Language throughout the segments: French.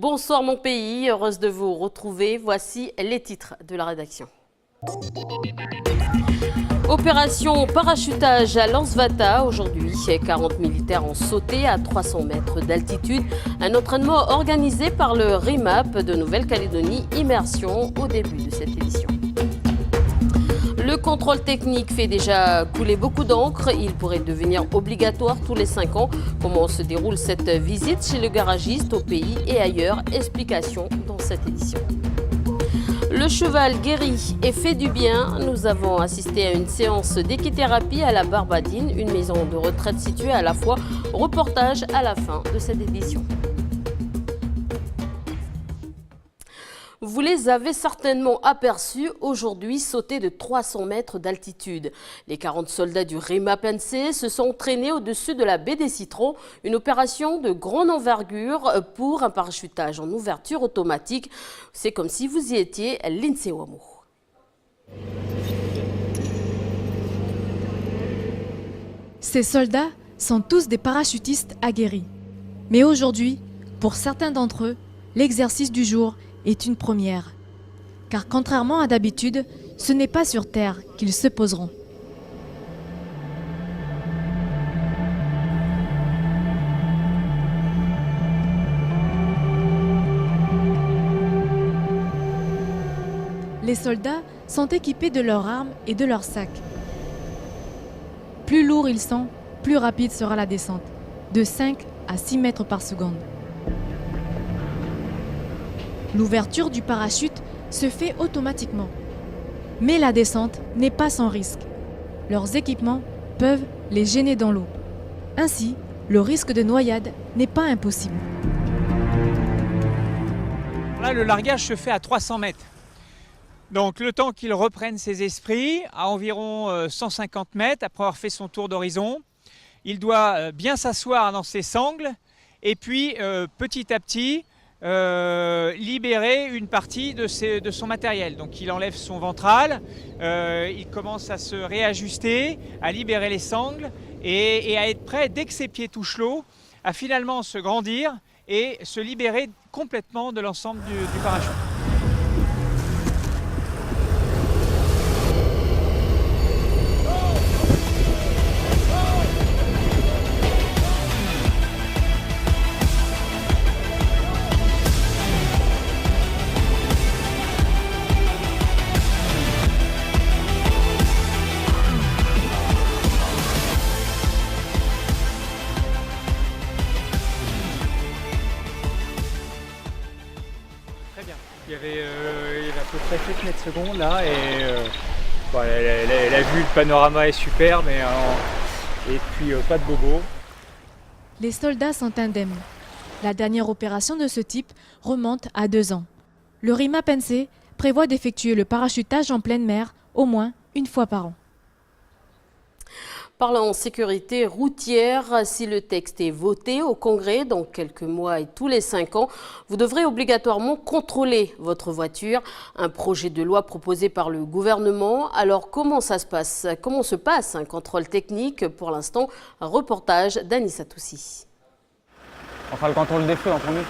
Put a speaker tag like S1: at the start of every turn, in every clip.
S1: Bonsoir mon pays, heureuse de vous retrouver. Voici les titres de la rédaction. Opération parachutage à Lansvata. Aujourd'hui, 40 militaires ont sauté à 300 mètres d'altitude. Un entraînement organisé par le RIMAP de Nouvelle-Calédonie. Immersion au début de cette édition. Le contrôle technique fait déjà couler beaucoup d'encre. Il pourrait devenir obligatoire tous les 5 ans. Comment se déroule cette visite chez le garagiste au pays et ailleurs? Explication dans cette édition. Le cheval guérit et fait du bien. Nous avons assisté à une séance d'équithérapie à la Barbadine, une maison de retraite située à la fois. Reportage à la fin de cette édition. Vous les avez certainement aperçus aujourd'hui sauter de 300 mètres d'altitude. Les 40 soldats du RIMAP-NC se sont traînés au-dessus de la baie des Citrons, une opération de grande envergure pour un parachutage en ouverture automatique. C'est comme si vous y étiez, Lindsay Wamo.
S2: Ces soldats sont tous des parachutistes aguerris. Mais aujourd'hui, pour certains d'entre eux, l'exercice du jour est une première. Car contrairement à d'habitude, ce n'est pas sur Terre qu'ils se poseront. Les soldats sont équipés de leurs armes et de leurs sacs. Plus lourds ils sont, plus rapide sera la descente, de 5 à 6 mètres par seconde. L'ouverture du parachute se fait automatiquement. Mais la descente n'est pas sans risque. Leurs équipements peuvent les gêner dans l'eau. Ainsi, le risque de noyade n'est pas impossible.
S3: Là, le largage se fait à 300 mètres. Donc le temps qu'il reprenne ses esprits, à environ 150 mètres, après avoir fait son tour d'horizon, il doit bien s'asseoir dans ses sangles et puis petit à petit, libérer une partie de son matériel. Donc il enlève son ventral, il commence à se réajuster, à libérer les sangles et à être prêt, dès que ses pieds touchent l'eau, à finalement se grandir et se libérer complètement de l'ensemble du parachute. Il y avait à peu près 7 mètres secondes là et elle a vu le panorama est super et puis pas de bobo.
S2: Les soldats sont indemnes. La dernière opération de ce type remonte à 2 ans. Le RIMAP-NC prévoit d'effectuer le parachutage en pleine mer au moins une fois par an.
S1: Parlons sécurité routière. Si le texte est voté au Congrès dans quelques mois et tous les 5 ans, vous devrez obligatoirement contrôler votre voiture. Un projet de loi proposé par le gouvernement. Alors comment ça se passe? Comment se passe un contrôle technique? Pour l'instant, un reportage d'Anissa Toussi.
S4: On fera le contrôle des feux en premier.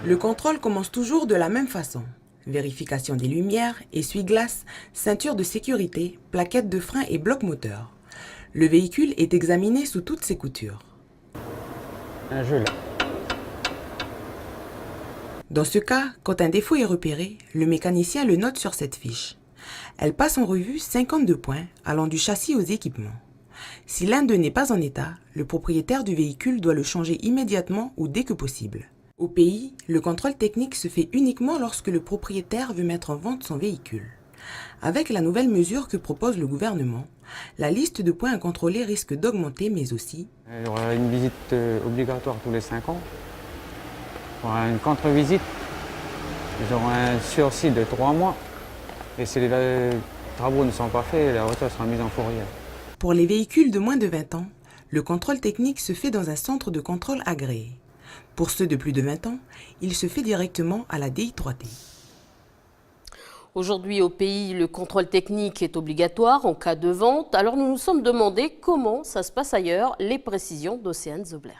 S5: Le contrôle commence toujours de la même façon. Vérification des lumières, essuie-glace, ceinture de sécurité, plaquettes de frein et bloc moteur. Le véhicule est examiné sous toutes ses coutures.
S4: Un jeu là.
S5: Dans ce cas, quand un défaut est repéré, le mécanicien le note sur cette fiche. Elle passe en revue 52 points allant du châssis aux équipements. Si l'un d'eux n'est pas en état, le propriétaire du véhicule doit le changer immédiatement ou dès que possible. Au pays, le contrôle technique se fait uniquement lorsque le propriétaire veut mettre en vente son véhicule. Avec la nouvelle mesure que propose le gouvernement, la liste de points à contrôler risque d'augmenter, mais aussi...
S4: Il y aura une visite obligatoire tous les 5 ans. Il y aura une contre-visite. Ils auront un sursis de 3 mois. Et si les travaux ne sont pas faits, la voiture sera mise en fourrière.
S5: Pour les véhicules de moins de 20 ans, le contrôle technique se fait dans un centre de contrôle agréé. Pour ceux de plus de 20 ans, il se fait directement à la DI3T.
S1: Aujourd'hui, au pays, le contrôle technique est obligatoire en cas de vente. Alors nous nous sommes demandé comment ça se passe ailleurs. Les précisions d'Océane Zobler.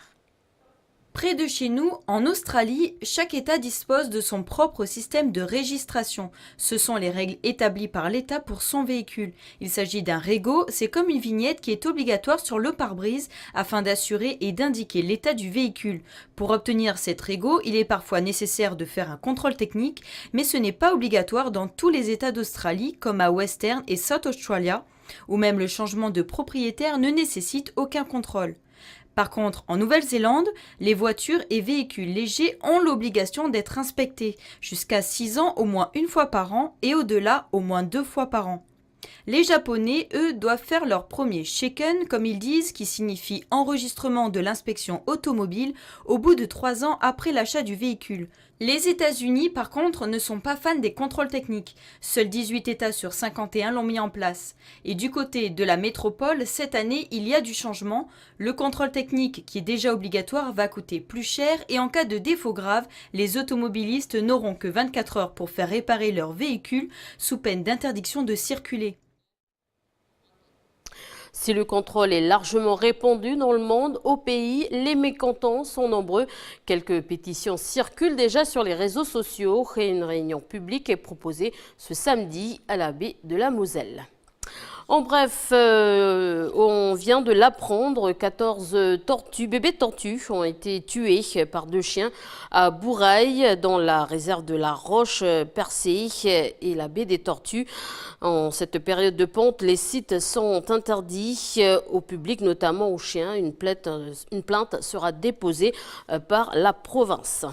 S6: Près de chez nous, en Australie, chaque État dispose de son propre système de registration. Ce sont les règles établies par l'État pour son véhicule. Il s'agit d'un régo, c'est comme une vignette qui est obligatoire sur le pare-brise afin d'assurer et d'indiquer l'état du véhicule. Pour obtenir cette régo, il est parfois nécessaire de faire un contrôle technique, mais ce n'est pas obligatoire dans tous les États d'Australie, comme à Western et South Australia, où même le changement de propriétaire ne nécessite aucun contrôle. Par contre, en Nouvelle-Zélande, les voitures et véhicules légers ont l'obligation d'être inspectés, jusqu'à 6 ans au moins une fois par an et au-delà au moins 2 fois par an. Les Japonais, eux, doivent faire leur premier shaken, comme ils disent, qui signifie enregistrement de l'inspection automobile au bout de 3 ans après l'achat du véhicule. Les États-Unis, par contre, ne sont pas fans des contrôles techniques. Seuls 18 États sur 51 l'ont mis en place. Et du côté de la métropole, cette année, il y a du changement. Le contrôle technique, qui est déjà obligatoire, va coûter plus cher et en cas de défaut grave, les automobilistes n'auront que 24 heures pour faire réparer leur véhicule sous peine d'interdiction de circuler.
S1: Si le contrôle est largement répandu dans le monde, au pays, les mécontents sont nombreux. Quelques pétitions circulent déjà sur les réseaux sociaux et une réunion publique est proposée ce samedi à la baie de la Moselle. En bref, on vient de l'apprendre, 14 bébés tortues ont été tués par 2 chiens à Bourail, dans la réserve de la Roche-Percée et la baie des Tortues. En cette période de ponte, les sites sont interdits au public, notamment aux chiens. Une plainte sera déposée par la province.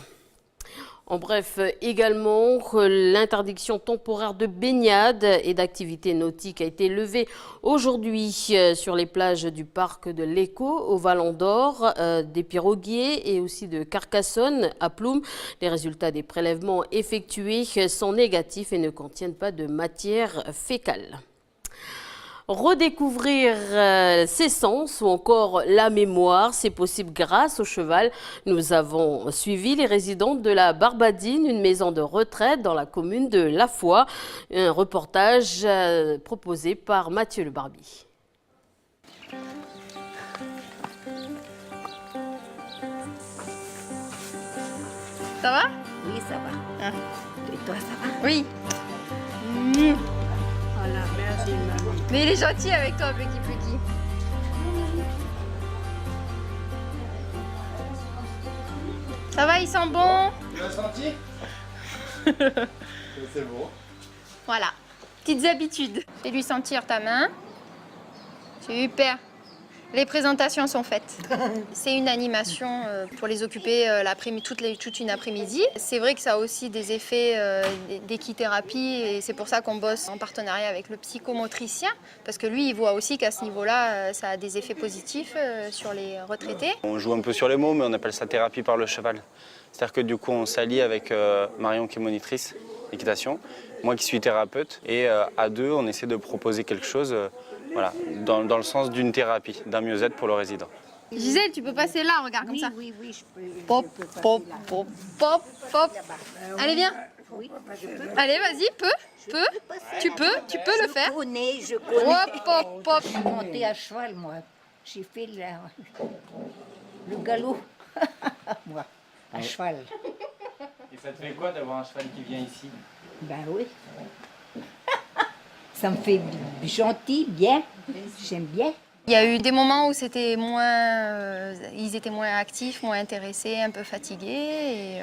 S1: En bref, également, l'interdiction temporaire de baignade et d'activités nautiques a été levée aujourd'hui sur les plages du parc de l'Écho, au Vallon d'Or, des Piroguiers et aussi de Carcassonne à Ploum. Les résultats des prélèvements effectués sont négatifs et ne contiennent pas de matière fécale. Redécouvrir ses sens ou encore la mémoire, c'est possible grâce au cheval. Nous avons suivi les résidents de la Barbadine, une maison de retraite dans la commune de La Foix. Un reportage proposé par Mathieu Le Barbi.
S7: Ça va?
S8: Oui, ça va.
S7: Ah.
S8: Et toi, ça va?
S7: Oui.
S8: Voilà, merci, maman.
S7: Mais il est gentil avec toi, Plucky Plucky. Ça va, il sent bon?
S9: Tu l'as senti? C'est bon.
S7: Voilà. Petites habitudes. Fais-lui sentir ta main. Super. Les présentations sont faites. C'est une animation pour les occuper toute une après-midi. C'est vrai que ça a aussi des effets d'équithérapie et c'est pour ça qu'on bosse en partenariat avec le psychomotricien parce que lui, il voit aussi qu'à ce niveau-là, ça a des effets positifs sur les retraités.
S10: On joue un peu sur les mots, mais on appelle ça thérapie par le cheval. C'est-à-dire que du coup, on s'allie avec Marion qui est monitrice d'équitation, moi qui suis thérapeute, et à deux, on essaie de proposer quelque chose voilà, dans le sens d'une thérapie, d'un mieux-être pour le résident.
S7: Gisèle, tu peux passer là, regarde comme ça.
S8: Oui, oui, je peux.
S7: Pop, pop, pop, pop, pop. Allez, viens.
S8: Oui, je peux.
S7: Allez, vas-y, tu peux le faire.
S8: Je connais.
S7: Hop, hop, hop.
S8: Je suis montée à cheval, moi. J'ai fait le galop, moi, à cheval.
S10: Et ça te fait quoi d'avoir un cheval qui vient ici?
S8: Ben oui. Ça me fait gentil, bien. J'aime bien.
S7: Il y a eu des moments où c'était ils étaient moins actifs, moins intéressés, un peu fatigués.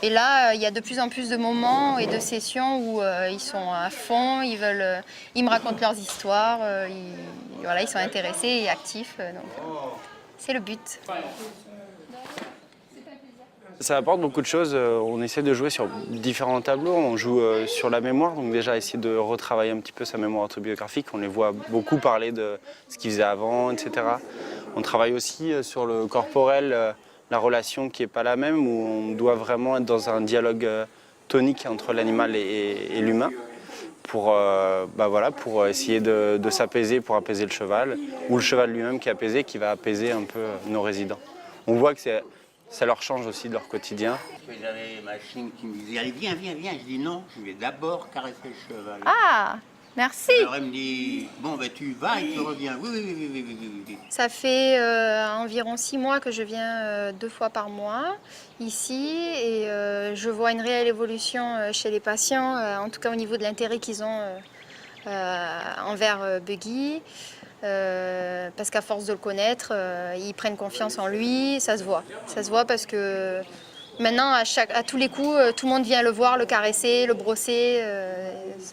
S7: Et là, il y a de plus en plus de moments et de sessions où ils sont à fond, ils me racontent leurs histoires, ils sont intéressés et actifs. Donc, c'est le but.
S10: Ça apporte beaucoup de choses. On essaie de jouer sur différents tableaux. On joue sur la mémoire, donc déjà essayer de retravailler un petit peu sa mémoire autobiographique. On les voit beaucoup parler de ce qu'ils faisaient avant, etc. On travaille aussi sur le corporel, la relation qui n'est pas la même, où on doit vraiment être dans un dialogue tonique entre l'animal et l'humain pour essayer de s'apaiser, pour apaiser le cheval, ou le cheval lui-même qui est apaisé, qui va apaiser un peu nos résidents. On voit que c'est ça leur change aussi de leur quotidien.
S9: J'avais ma chienne qui me disait allez viens, viens, viens. Je dis non, je vais d'abord caresser le cheval.
S7: Ah, merci.
S9: Alors elle me dit bon ben tu vas et tu reviens. Oui, oui, oui, oui, oui, oui, oui.
S7: Ça fait environ 6 mois que je viens 2 fois par mois ici et je vois une réelle évolution chez les patients, en tout cas au niveau de l'intérêt qu'ils ont envers Buggy. Parce qu'à force de le connaître, ils prennent confiance en lui, ça se voit. Ça se voit parce que maintenant, à tous les coups, tout le monde vient le voir, le caresser, le brosser.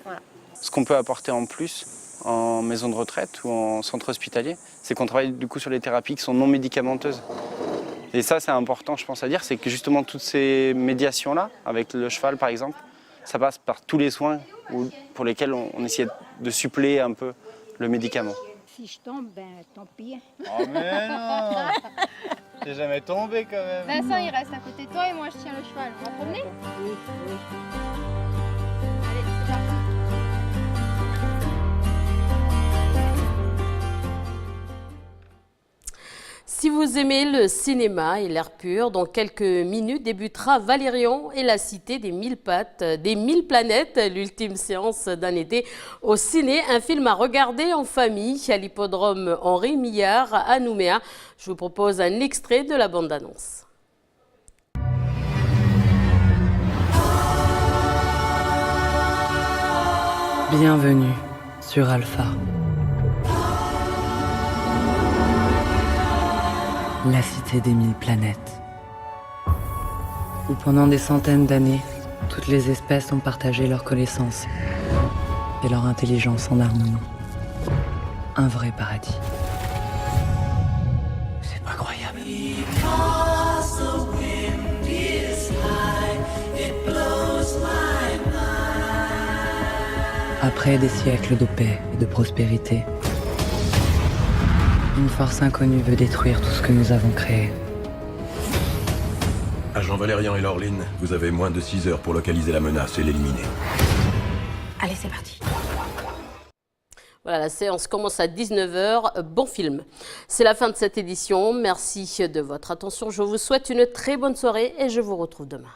S7: Voilà.
S10: Ce qu'on peut apporter en plus en maison de retraite ou en centre hospitalier, c'est qu'on travaille du coup sur les thérapies qui sont non médicamenteuses. Et ça, c'est important, je pense, à dire, c'est que justement toutes ces médiations-là, avec le cheval par exemple, ça passe par tous les soins pour lesquels on essaie de suppléer un peu le médicament.
S8: Si je tombe, ben tant pis.
S10: Oh mais non. T'es jamais tombé quand même.
S7: Vincent, il reste à côté de toi et moi je tiens le cheval. On va promener ?
S8: Oui, oui.
S7: Allez, c'est parti.
S1: Si vous aimez le cinéma et l'air pur, dans quelques minutes débutera Valérian et la cité des 1000 pattes, des 1000 planètes, l'ultime séance d'un été au ciné. Un film à regarder en famille à l'hippodrome Henri Millard à Nouméa. Je vous propose un extrait de la bande-annonce.
S11: Bienvenue sur Alpha. La cité des 1000 planètes. Où pendant des centaines d'années, toutes les espèces ont partagé leurs connaissances et leur intelligence en harmonie. Un vrai paradis. C'est incroyable. Après des siècles de paix et de prospérité, une force inconnue veut détruire tout ce que nous avons créé.
S12: Agent Valérian et Laureline, vous avez moins de 6 heures pour localiser la menace et l'éliminer.
S8: Allez, c'est parti.
S1: Voilà, la séance commence à 19h. Bon film. C'est la fin de cette édition. Merci de votre attention. Je vous souhaite une très bonne soirée et je vous retrouve demain.